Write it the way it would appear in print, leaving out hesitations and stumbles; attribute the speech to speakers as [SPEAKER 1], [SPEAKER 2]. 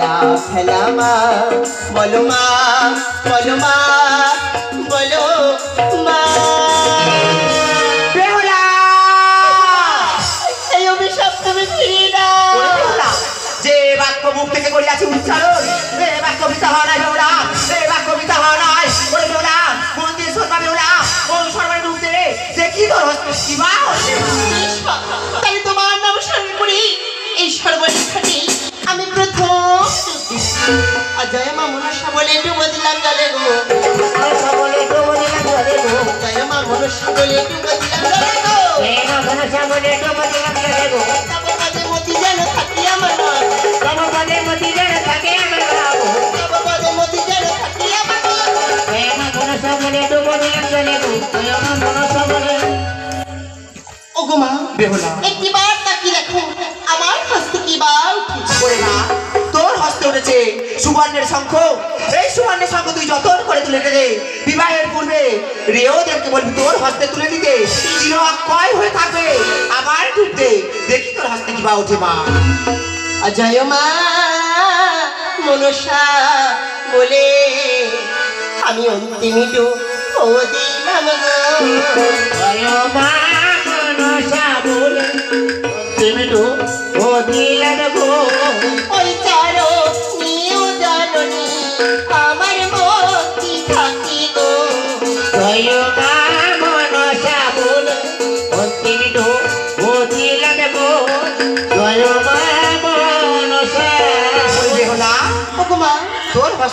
[SPEAKER 1] খেলা খেলা মা বলো মা বলো মা বলো মা বেহুলা এই অভিশাপ তুমি ফিরিয়ে দাও যে বাক্য মুখ থেকে করিয়াছি উচ্চারণ যে বাক্য মিথ্যা হওয়া নাই বেহুলা যে বাক্য মিথ্যা হওয়া নাই ওরে বেহুলা মন দিয়ে শোনবা বেহুলা ওই সর্বাণী ঢুকতে দেখি তোর হস্তে শিবা হচ্ছে তাই তোমার নাম স্মরণ করি এই সর্বশিক্ষাটি আমি প্রথম জয় মা মনসা বলে ডুবো দিলাম জলে গো মনসা বলে ডুবো দিলাম জলে গো জয় মা মনসা বলে ডুবো দিলাম জলে গো জয় মা মনসা বলে ডুবো দিলাম জলে গো তব পদে মতি যেন থাকি আমার মন তব পদে মতি যেন থাকে আমার বাবু তব পদে মতি যেন থাকি আমার মন জয় মা মনসা বলে ডুবো দিলাম জলে গো জয় মা মনসা বলে ও গো মা বেহুলা একটিবার তাকিয়ে দেখো আমার হস্তে কি বা উঠেছে না তোর হস্তে উঠেছে সুবর্ণের শঙ্খ এই সুবর্ণের শঙ্খ তুই যতন করে তুলে দে বিবাহের পূর্বে রেওদেরকে বলবি তোর হস্তে তুলে দিতে চির অক্ষয় হয়ে থাকবে আবার ঢুকতে দেখি তোর হস্তে কি বা ওঠে মা জয় মা মনসা বলে আমি অন্তিমিটু ও দিলাম গো জয় মা মনসা বলে অন্তিমিটু ও দিলাম গো ওই চারো নিও জাননি আমার মতি থাকি গো জয় মা মনসা বলে অন্তিমিটু ও দিলাম গো জয় মা মনসা বলে বেহুলা ও গো মা তোর